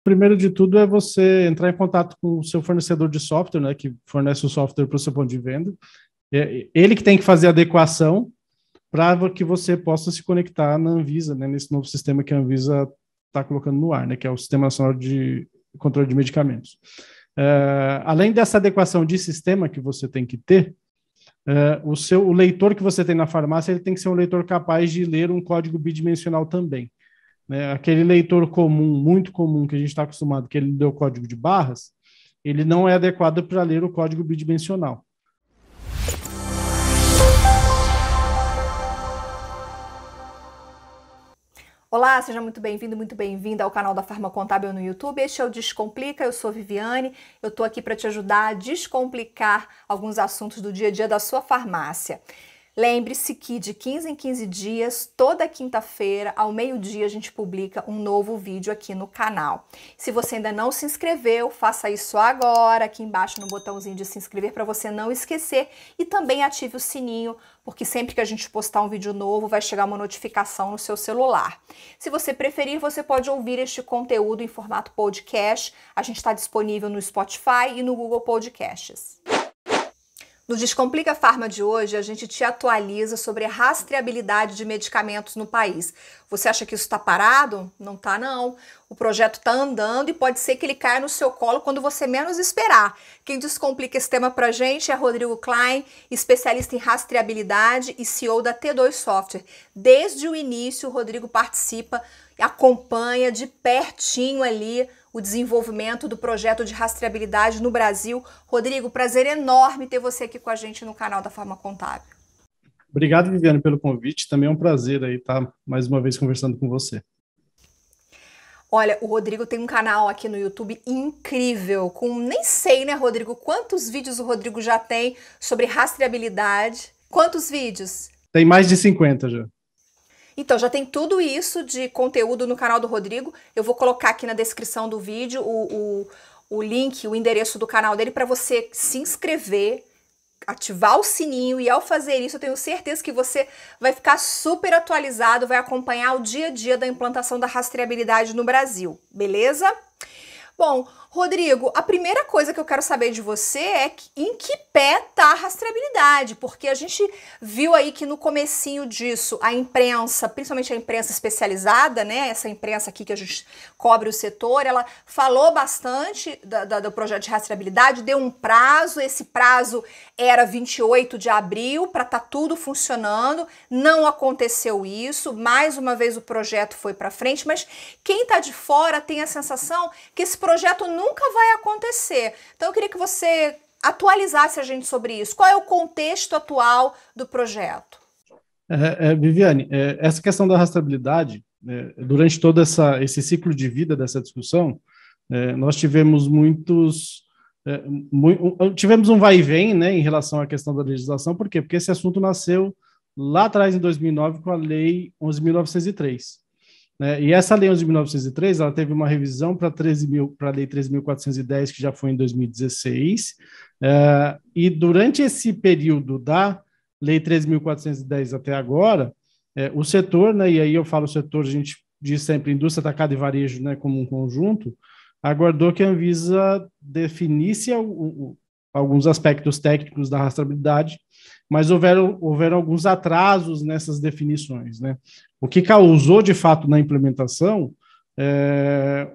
Primeiro de tudo é você entrar em contato com o seu fornecedor de software, né, que fornece o software para o seu ponto de venda. É ele que tem que fazer a adequação para que você possa se conectar na Anvisa, né, nesse novo sistema que a Anvisa está colocando no ar, né, que é o Sistema Nacional de Controle de Medicamentos. Além dessa adequação de sistema que você tem que ter, o leitor que você tem na farmácia ele tem que ser um leitor capaz de ler um código bidimensional também. Né? Aquele leitor comum, muito comum, que a gente está acostumado, que ele lê o código de barras, ele não é adequado para ler o código bidimensional. Olá, seja muito bem-vindo, muito bem-vinda ao canal da Farma Contábil no YouTube. Este é o Descomplica, eu sou Viviane, eu estou aqui para te ajudar a descomplicar alguns assuntos do dia a dia da sua farmácia. Lembre-se que de 15 em 15 dias, toda quinta-feira, ao meio-dia, a gente publica um novo vídeo aqui no canal. Se você ainda não se inscreveu, faça isso agora, aqui embaixo no botãozinho de se inscrever para você não esquecer e também ative o sininho, porque sempre que a gente postar um vídeo novo, vai chegar uma notificação no seu celular. Se você preferir, você pode ouvir este conteúdo em formato podcast. A gente está disponível no Spotify e no Google Podcasts. No Descomplica Farma de hoje, a gente te atualiza sobre a rastreabilidade de medicamentos no país. Você acha que isso está parado? Não está, não. O projeto está andando e pode ser que ele caia no seu colo quando você menos esperar. Quem descomplica esse tema para a gente é Rodrigo Klein, especialista em rastreabilidade e CEO da T2 Software. Desde o início, o Rodrigo participa e acompanha de pertinho ali o desenvolvimento do projeto de rastreabilidade no Brasil. Rodrigo, prazer enorme ter você aqui com a gente no canal da Farma Contábil. Obrigado, Viviane, pelo convite. Também é um prazer aí estar mais uma vez conversando com você. Olha, o Rodrigo tem um canal aqui no YouTube incrível, com nem sei, né, Rodrigo, quantos vídeos o Rodrigo já tem sobre rastreabilidade. Quantos vídeos? Tem mais de 50 já. Então, já tem tudo isso de conteúdo no canal do Rodrigo. Eu vou colocar aqui na descrição do vídeo o link, o endereço do canal dele para você se inscrever, ativar o sininho, e ao fazer isso eu tenho certeza que você vai ficar super atualizado, vai acompanhar o dia a dia da implantação da rastreabilidade no Brasil, beleza? Bom, Rodrigo, a primeira coisa que eu quero saber de você é em que pé tá a rastreabilidade, porque a gente viu aí que no comecinho disso a imprensa, principalmente a imprensa especializada, né, essa imprensa aqui que a gente cobre o setor, ela falou bastante do projeto de rastreabilidade, deu um prazo, esse prazo era 28 de abril para estar tudo funcionando, não aconteceu isso, mais uma vez o projeto foi para frente, mas quem tá de fora tem a sensação que esse projeto nunca vai acontecer. Então eu queria que você atualizasse a gente sobre isso. Qual é o contexto atual do projeto? Viviane, essa questão da rastreabilidade, durante todo esse ciclo de vida dessa discussão, nós tivemos tivemos um vai e vem, né, em relação à questão da legislação. Por quê? Porque esse assunto nasceu lá atrás, em 2009, com a Lei 11.903. E essa Lei 11.903, ela teve uma revisão para a Lei 13.410, que já foi em 2016, e durante esse período da Lei 13.410 até agora, o setor, né, e aí eu falo setor, a gente diz sempre indústria, atacado e varejo, né, como um conjunto, aguardou que a Anvisa definisse alguns aspectos técnicos da rastreabilidade, mas houveram alguns atrasos nessas definições, né? O que causou, de fato, na implementação,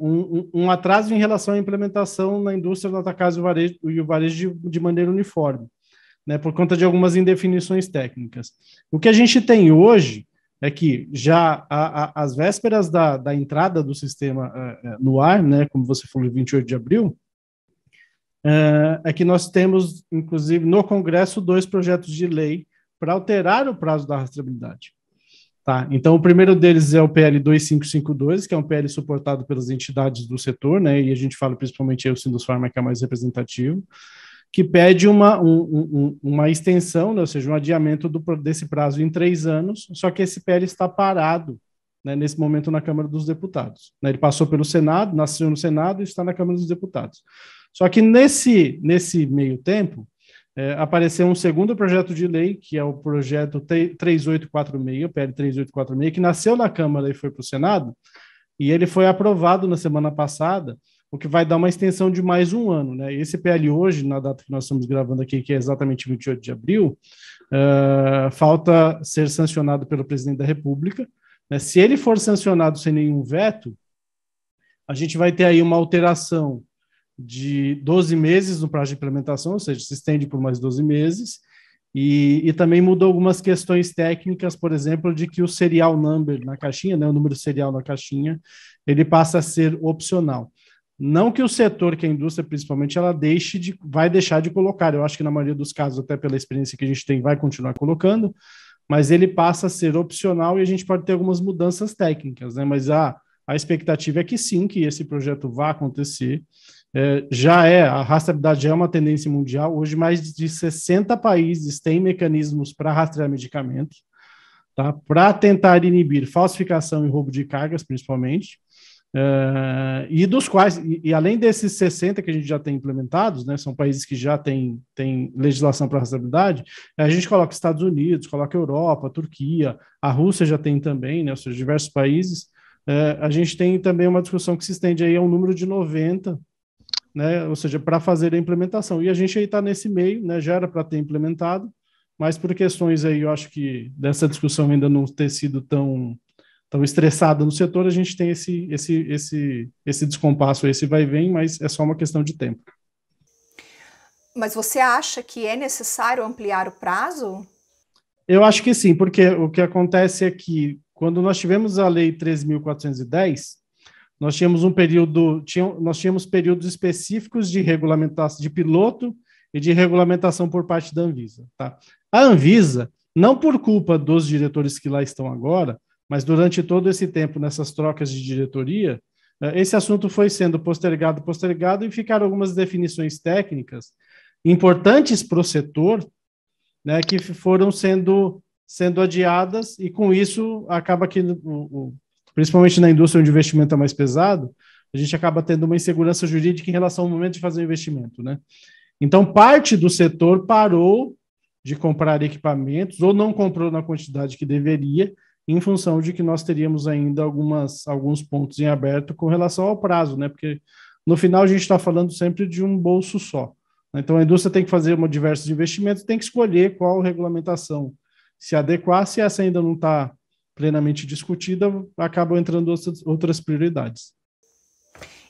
um atraso em relação à implementação na indústria do atacado e o varejo de maneira uniforme, né, por conta de algumas indefinições técnicas. O que a gente tem hoje é que já às vésperas da entrada do sistema no ar, né, como você falou, 28 de abril, é que nós temos, inclusive, no Congresso, 2 projetos de lei para alterar o prazo da rastreabilidade. Tá? Então, o primeiro deles é o PL 2552, que é um PL suportado pelas entidades do setor, né, e a gente fala principalmente o Sindusfarma, que é mais representativo, que pede uma extensão, né, ou seja, um adiamento desse prazo em 3 anos, só que esse PL está parado, né, nesse momento na Câmara dos Deputados. Né, ele passou pelo Senado, nasceu no Senado e está na Câmara dos Deputados. Só que nesse meio tempo, apareceu um segundo projeto de lei, que é o projeto 3846, o PL 3846, que nasceu na Câmara e foi para o Senado, e ele foi aprovado na semana passada, o que vai dar uma extensão de mais um ano, né? Esse PL hoje, na data que nós estamos gravando aqui, que é exatamente 28 de abril, falta ser sancionado pelo presidente da República, né? Se ele for sancionado sem nenhum veto, a gente vai ter aí uma alteração de 12 meses no prazo de implementação, ou seja, se estende por mais 12 meses, e também mudou algumas questões técnicas, por exemplo, de que o serial number na caixinha, né, o número serial na caixinha, ele passa a ser opcional. Não que o setor, que a indústria principalmente, vai deixar de colocar, eu acho que na maioria dos casos, até pela experiência que a gente tem, vai continuar colocando, mas ele passa a ser opcional e a gente pode ter algumas mudanças técnicas, né? Mas a expectativa é que sim, que esse projeto vá acontecer. A rastreabilidade já é uma tendência mundial. Hoje, mais de 60 países têm mecanismos para rastrear medicamentos, tá? Para tentar inibir falsificação e roubo de cargas, principalmente. E dos quais, além desses 60 que a gente já tem implementados, né, são países que já têm legislação para rastreabilidade, a gente coloca Estados Unidos, coloca Europa, Turquia, a Rússia já tem também, né, ou seja, diversos países. A gente tem também uma discussão que se estende aí a um número de 90, né, ou seja, para fazer a implementação. E a gente aí está nesse meio, né, já era para ter implementado, mas por questões aí, eu acho que dessa discussão ainda não ter sido tão estressada no setor, a gente tem esse descompasso, esse vai e vem, mas é só uma questão de tempo. Mas você acha que é necessário ampliar o prazo? Eu acho que sim, porque o que acontece é que quando nós tivemos a Lei 13.410, nós tínhamos períodos específicos de regulamentação, de piloto e de regulamentação por parte da Anvisa. Tá? A Anvisa, não por culpa dos diretores que lá estão agora, mas durante todo esse tempo, nessas trocas de diretoria, esse assunto foi sendo postergado e ficaram algumas definições técnicas importantes para o setor, né, que foram sendo adiadas, e com isso acaba que, principalmente na indústria onde o investimento é mais pesado, a gente acaba tendo uma insegurança jurídica em relação ao momento de fazer o investimento, né? Então, parte do setor parou de comprar equipamentos ou não comprou na quantidade que deveria, em função de que nós teríamos ainda alguns pontos em aberto com relação ao prazo, né? Porque no final a gente está falando sempre de um bolso só. Então a indústria tem que fazer diversos investimentos, tem que escolher qual regulamentação se adequar. Se essa ainda não está plenamente discutida, acabam entrando outras prioridades.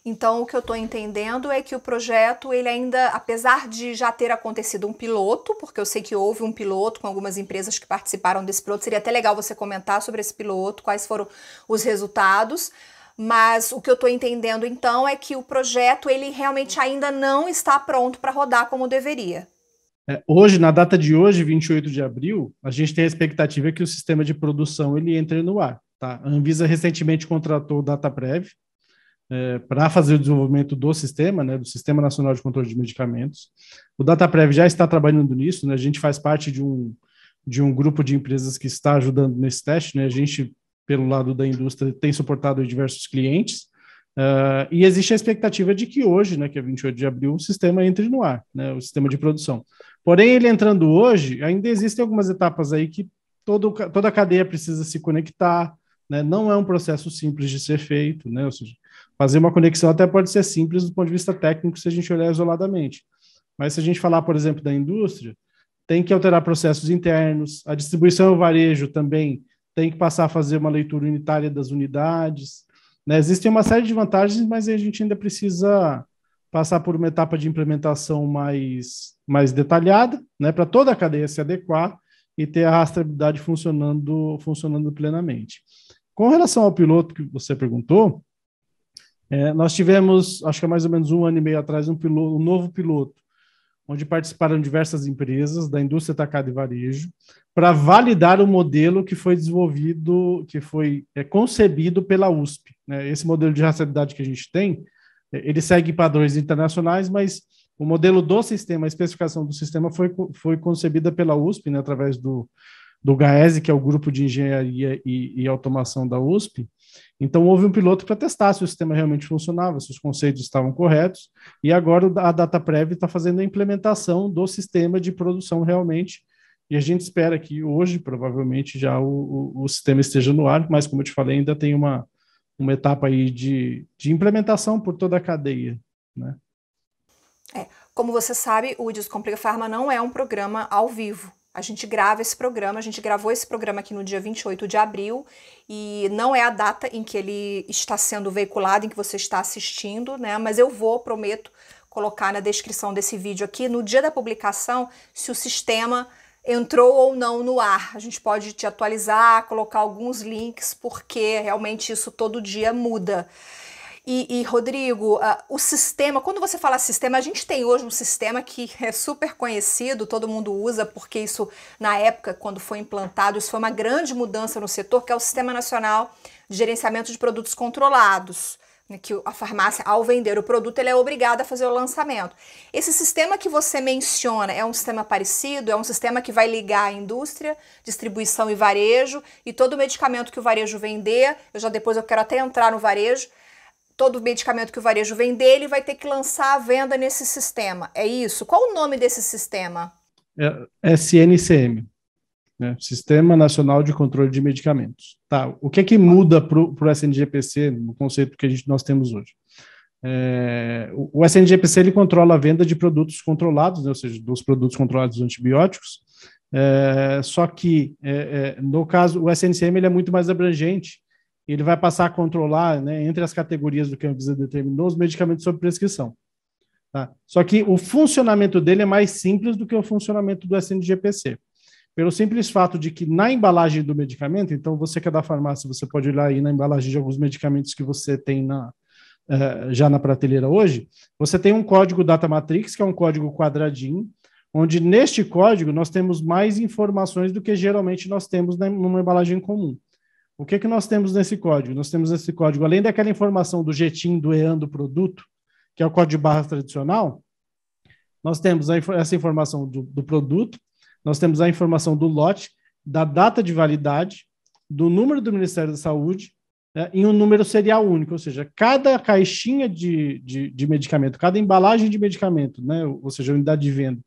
Então, o que eu estou entendendo é que o projeto, ele ainda, apesar de já ter acontecido um piloto, porque eu sei que houve um piloto com algumas empresas que participaram desse piloto, seria até legal você comentar sobre esse piloto, quais foram os resultados, mas o que eu estou entendendo, então, é que o projeto, ele realmente ainda não está pronto para rodar como deveria. Hoje, na data de hoje, 28 de abril, a gente tem a expectativa que o sistema de produção ele entre no ar. Tá? A Anvisa recentemente contratou o DataPrev, para fazer o desenvolvimento do sistema, né, do Sistema Nacional de Controle de Medicamentos. O DataPrev já está trabalhando nisso, né, a gente faz parte de um grupo de empresas que está ajudando nesse teste, né, a gente, pelo lado da indústria, tem suportado diversos clientes, e existe a expectativa de que hoje, né, que é 28 de abril, o sistema entre no ar, né, o sistema de produção. Porém, ele entrando hoje, ainda existem algumas etapas aí que toda a cadeia precisa se conectar, né, não é um processo simples de ser feito, né, ou seja, fazer uma conexão até pode ser simples do ponto de vista técnico se a gente olhar isoladamente. Mas se a gente falar, por exemplo, da indústria, tem que alterar processos internos, a distribuição e o varejo também tem que passar a fazer uma leitura unitária das unidades, né? Existem uma série de vantagens, mas a gente ainda precisa passar por uma etapa de implementação mais detalhada, né, para toda a cadeia se adequar e ter a rastreabilidade funcionando plenamente. Com relação ao piloto que você perguntou, nós tivemos, acho que há mais ou menos 1 ano e meio atrás, um novo piloto, onde participaram diversas empresas da indústria atacado e varejo, para validar o modelo que foi desenvolvido, que foi concebido pela USP. Né? Esse modelo de rastreabilidade que a gente tem, ele segue padrões internacionais, mas o modelo do sistema, a especificação do sistema foi concebida pela USP, né, através do GAESE, que é o Grupo de Engenharia e Automação da USP. Então, houve um piloto para testar se o sistema realmente funcionava, se os conceitos estavam corretos, e agora a DataPrev está fazendo a implementação do sistema de produção realmente, e a gente espera que hoje, provavelmente, já o sistema esteja no ar, mas, como eu te falei, ainda tem uma uma etapa aí de implementação por toda a cadeia, né? Como você sabe, o Descomplica Farma não é um programa ao vivo. A gente grava esse programa, a gente gravou esse programa aqui no dia 28 de abril e não é a data em que ele está sendo veiculado, em que você está assistindo, né? Mas eu prometo, colocar na descrição desse vídeo aqui, no dia da publicação, se o sistema entrou ou não no ar. A gente pode te atualizar, colocar alguns links, porque realmente isso todo dia muda. E Rodrigo, o sistema, quando você fala sistema, a gente tem hoje um sistema que é super conhecido, todo mundo usa, porque isso, na época, quando foi implantado, isso foi uma grande mudança no setor, que é o Sistema Nacional de Gerenciamento de Produtos Controlados, né, que a farmácia, ao vender o produto, ele é obrigado a fazer o lançamento. Esse sistema que você menciona é um sistema parecido? É um sistema que vai ligar a indústria, distribuição e varejo, e todo medicamento que o varejo vender, depois eu quero até entrar no varejo, todo medicamento que o varejo vender, ele vai ter que lançar a venda nesse sistema. É isso? Qual o nome desse sistema? SNCM, né? Sistema Nacional de Controle de Medicamentos. Tá. O que é que muda para o SNGPC, no conceito que nós temos hoje? O SNGPC ele controla a venda de produtos controlados, né? Ou seja, dos produtos controlados dos antibióticos, só que, no caso, o SNCM ele é muito mais abrangente. Ele vai passar a controlar, né, entre as categorias do que a Anvisa determinou, os medicamentos sob prescrição. Tá? Só que o funcionamento dele é mais simples do que o funcionamento do SNGPC. Pelo simples fato de que na embalagem do medicamento, então você que é da farmácia, você pode olhar aí na embalagem de alguns medicamentos que você tem já na prateleira hoje, você tem um código Data Matrix, que é um código quadradinho, onde neste código nós temos mais informações do que geralmente nós temos numa embalagem comum. O que nós temos nesse código? Nós temos nesse código, além daquela informação do GTIN, do EAN do produto, que é o código de barras tradicional, nós temos essa informação do produto, nós temos a informação do lote, da data de validade, do número do Ministério da Saúde, em um número serial único, ou seja, cada caixinha de medicamento, cada embalagem de medicamento, né, ou seja, a unidade de venda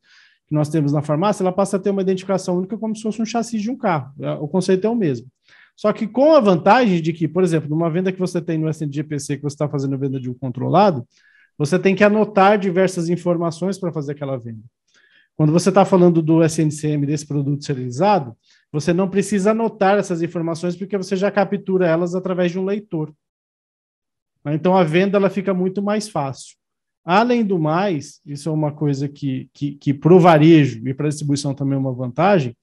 que nós temos na farmácia, ela passa a ter uma identificação única como se fosse um chassi de um carro. O conceito é o mesmo. Só que com a vantagem de que, por exemplo, numa venda que você tem no SNGPC, que você está fazendo a venda de um controlado, você tem que anotar diversas informações para fazer aquela venda. Quando você está falando do SNCM, desse produto serializado, você não precisa anotar essas informações porque você já captura elas através de um leitor. Então, a venda ela fica muito mais fácil. Além do mais, isso é uma coisa que para o varejo e para a distribuição também é uma vantagem,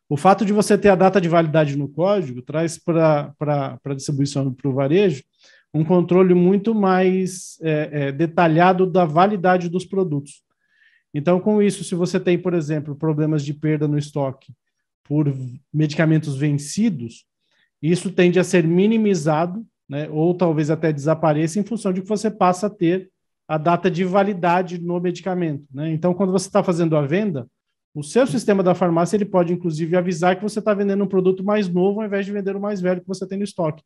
o fato de você ter a data de validade no código traz para a distribuição e para o varejo um controle muito mais detalhado da validade dos produtos. Então, com isso, se você tem, por exemplo, problemas de perda no estoque por medicamentos vencidos, isso tende a ser minimizado, né, ou talvez até desapareça em função de que você passa a ter a data de validade no medicamento, né? Então, quando você está fazendo a venda, o seu sistema da farmácia ele pode, inclusive, avisar que você está vendendo um produto mais novo ao invés de vender o mais velho que você tem no estoque.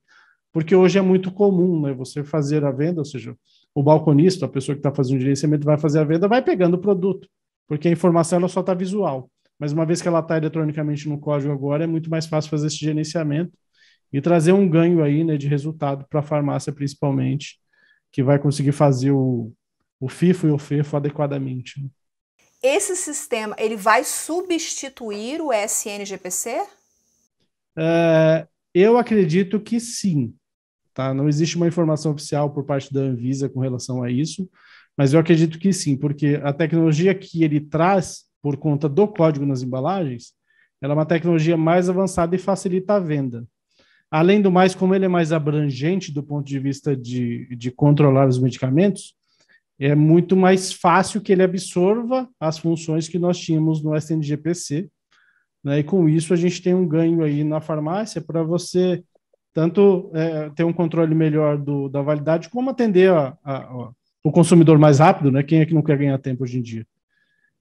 Porque hoje é muito comum, né, você fazer a venda, ou seja, o balconista, a pessoa que está fazendo o gerenciamento vai fazer a venda, vai pegando o produto, porque a informação ela só está visual. Mas uma vez que ela está eletronicamente no código agora, é muito mais fácil fazer esse gerenciamento e trazer um ganho aí, né, de resultado para a farmácia, principalmente, que vai conseguir fazer o FIFO e o FEFO adequadamente. Esse sistema, ele vai substituir o SNGPC? Eu acredito que sim. Tá? Não existe uma informação oficial por parte da Anvisa com relação a isso, mas eu acredito que sim, porque a tecnologia que ele traz, por conta do código nas embalagens, ela é uma tecnologia mais avançada e facilita a venda. Além do mais, como ele é mais abrangente do ponto de vista de controlar os medicamentos, é muito mais fácil que ele absorva as funções que nós tínhamos no SNGPC, né? E com isso a gente tem um ganho aí na farmácia para você tanto ter um controle melhor da validade, como atender o consumidor mais rápido, né? Quem é que não quer ganhar tempo hoje em dia?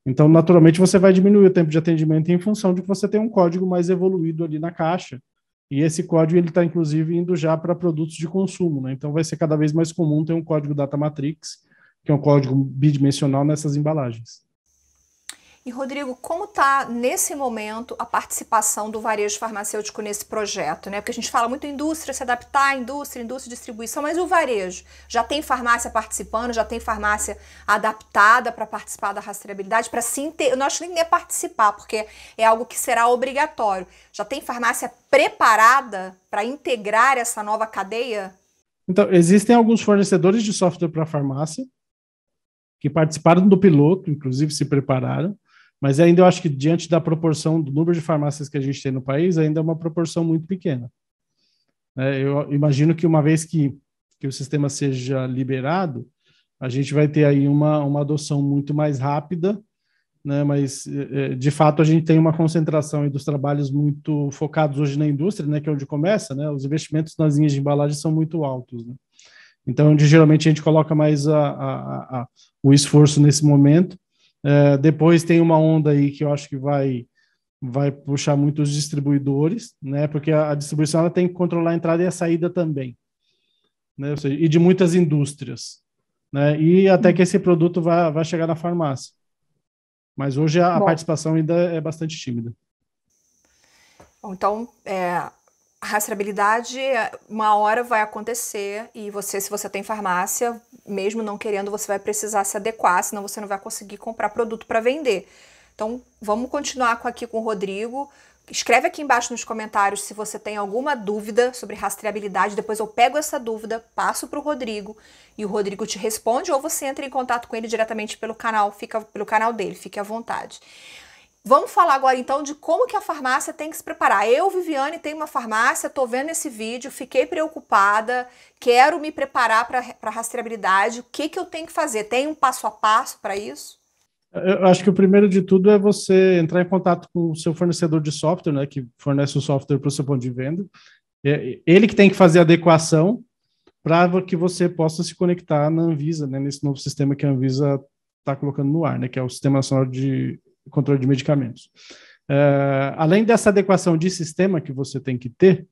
Então, naturalmente, você vai diminuir o tempo de atendimento em função de que você tem um código mais evoluído ali na caixa. E esse código ele está, inclusive, indo já para produtos de consumo, né? Então, vai ser cada vez mais comum ter um código Data Matrix, que é um código bidimensional nessas embalagens. E, Rodrigo, como está, nesse momento, a participação do varejo farmacêutico nesse projeto, né? Porque a gente fala muito em indústria, se adaptar, indústria, distribuição, mas o varejo? Já tem farmácia participando, já tem farmácia adaptada para participar da rastreabilidade? Para se eu não acho nem participar, porque é algo que será obrigatório. Já tem farmácia preparada para integrar essa nova cadeia? Então, existem alguns fornecedores de software para farmácia que participaram do piloto, inclusive se prepararam, mas ainda eu acho que diante da proporção do número de farmácias que a gente tem no país, ainda é uma proporção muito pequena. Eu imagino que uma vez que o sistema seja liberado, a gente vai ter aí uma adoção muito mais rápida, né? Mas, de fato, a gente tem uma concentração dos trabalhos muito focados hoje na indústria, né? Que é onde começa, né? Os investimentos nas linhas de embalagem são muito altos, né? Então, onde geralmente a gente coloca mais o esforço nesse momento. Depois tem uma onda aí que eu acho que vai puxar muito os distribuidores, né? Porque a distribuição ela tem que controlar a entrada e a saída também, né? Ou seja, e de muitas indústrias, né? E até que esse produto vai chegar na farmácia. Mas hoje a participação ainda é bastante tímida. Bom, então, a rastreabilidade, uma hora vai acontecer e você, se você tem farmácia, mesmo não querendo, você vai precisar se adequar, senão você não vai conseguir comprar produto para vender. Então, vamos continuar aqui com o Rodrigo. Escreve aqui embaixo nos comentários se você tem alguma dúvida sobre rastreabilidade. Depois eu pego essa dúvida, passo para o Rodrigo e o Rodrigo te responde, ou você entra em contato com ele diretamente pelo canal dele, fique à vontade. Vamos falar agora então de como que a farmácia tem que se preparar. Eu, Viviane, tenho uma farmácia, estou vendo esse vídeo, fiquei preocupada, quero me preparar para a rastreabilidade. O que eu tenho que fazer? Tem um passo a passo para isso? Eu acho que o primeiro de tudo é você entrar em contato com o seu fornecedor de software, né, que fornece o software para o seu ponto de venda. Ele que tem que fazer a adequação para que você possa se conectar na Anvisa, né, nesse novo sistema que a Anvisa está colocando no ar, né, que é o Sistema Nacional de Controle de Medicamentos. Além dessa adequação de sistema que você tem que ter,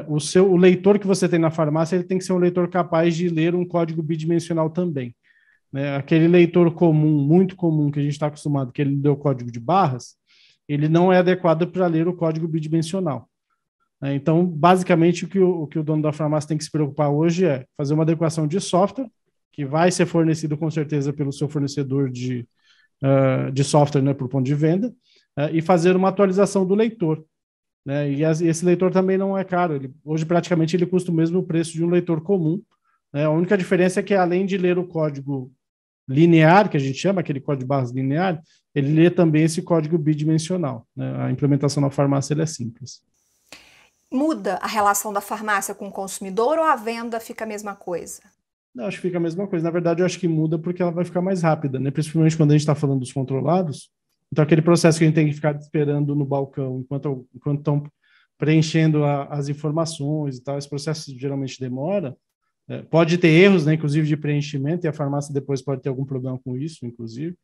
o leitor que você tem na farmácia ele tem que ser um leitor capaz de ler um código bidimensional também. Né? Aquele leitor comum, muito comum, que a gente está acostumado, que ele lê o código de barras, ele não é adequado para ler o código bidimensional. Então, basicamente, o que o dono da farmácia tem que se preocupar hoje é fazer uma adequação de software, que vai ser fornecido com certeza pelo seu fornecedor de software, né, por ponto de venda, e fazer uma atualização do leitor. Né? E esse leitor também não é caro. Hoje, praticamente, ele custa o mesmo preço de um leitor comum. Né? A única diferença é que, além de ler o código linear, que a gente chama, aquele código de barras linear, ele lê também esse código bidimensional. Né? A implementação na farmácia é simples. Muda a relação da farmácia com o consumidor ou a venda fica a mesma coisa? Eu acho que fica a mesma coisa. Na verdade, eu acho que muda porque ela vai ficar mais rápida, né? Principalmente quando a gente está falando dos controlados. Então, aquele processo que a gente tem que ficar esperando no balcão enquanto estão preenchendo as informações e tal, esse processo geralmente demora. Pode ter erros, né, inclusive de preenchimento, e a farmácia depois pode ter algum problema com isso, inclusive.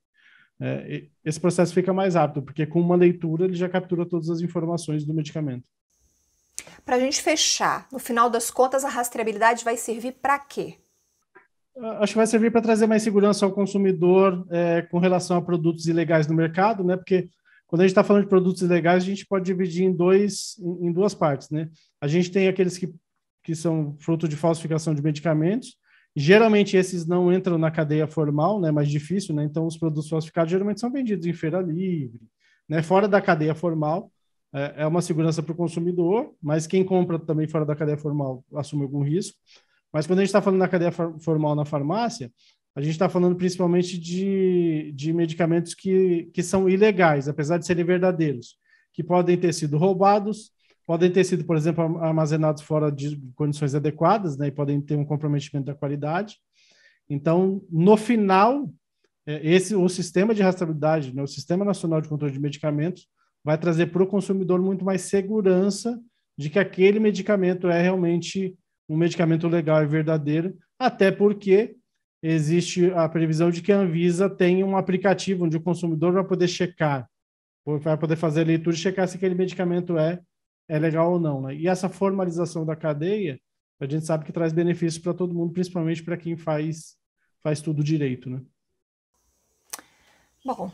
Esse processo fica mais rápido, porque com uma leitura ele já captura todas as informações do medicamento. Para a gente fechar, no final das contas, a rastreabilidade vai servir para quê? Acho que vai servir para trazer mais segurança ao consumidor com relação a produtos ilegais no mercado, né? Porque quando a gente está falando de produtos ilegais, a gente pode dividir em duas partes, né? A gente tem aqueles que são fruto de falsificação de medicamentos. Geralmente esses não entram na cadeia formal, né? Mais difícil, né? Então os produtos falsificados geralmente são vendidos em feira livre, né? Fora da cadeia formal. É uma segurança para o consumidor, mas quem compra também fora da cadeia formal assume algum risco. Mas quando a gente está falando da cadeia formal na farmácia, a gente está falando principalmente de medicamentos que são ilegais, apesar de serem verdadeiros, que podem ter sido roubados, podem ter sido, por exemplo, armazenados fora de condições adequadas, né, e podem ter um comprometimento da qualidade. Então, no final, o sistema de rastreabilidade, né, o Sistema Nacional de Controle de Medicamentos, vai trazer para o consumidor muito mais segurança de que aquele medicamento é realmente um medicamento legal e verdadeiro, até porque existe a previsão de que a Anvisa tem um aplicativo onde o consumidor vai poder checar, vai poder fazer a leitura e checar se aquele medicamento é legal ou não. Né? E essa formalização da cadeia, a gente sabe que traz benefícios para todo mundo, principalmente para quem faz tudo direito. Né? Bom,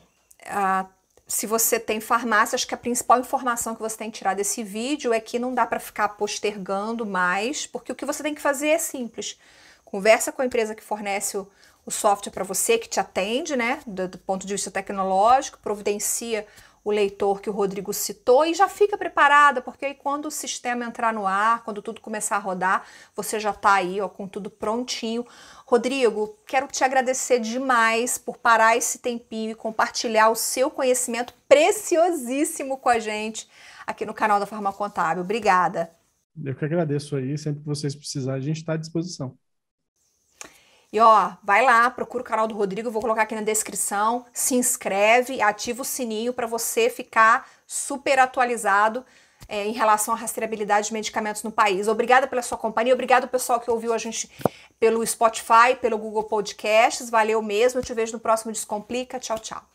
se você tem farmácia, acho que a principal informação que você tem que tirar desse vídeo é que não dá para ficar postergando mais, porque o que você tem que fazer é simples. Conversa com a empresa que fornece o software para você, que te atende, né, do ponto de vista tecnológico, providencia o leitor que o Rodrigo citou e já fica preparada, porque aí quando o sistema entrar no ar, quando tudo começar a rodar, você já está aí, ó, com tudo prontinho. Rodrigo, quero te agradecer demais por parar esse tempinho e compartilhar o seu conhecimento preciosíssimo com a gente aqui no canal da Farma Contábil. Obrigada. Eu que agradeço aí, sempre que vocês precisarem, a gente está à disposição. E ó, vai lá, procura o canal do Rodrigo, eu vou colocar aqui na descrição, se inscreve, ativa o sininho para você ficar super atualizado em relação à rastreabilidade de medicamentos no país. Obrigada pela sua companhia, obrigado pessoal que ouviu a gente pelo Spotify, pelo Google Podcasts, valeu mesmo, eu te vejo no próximo Descomplica, tchau, tchau.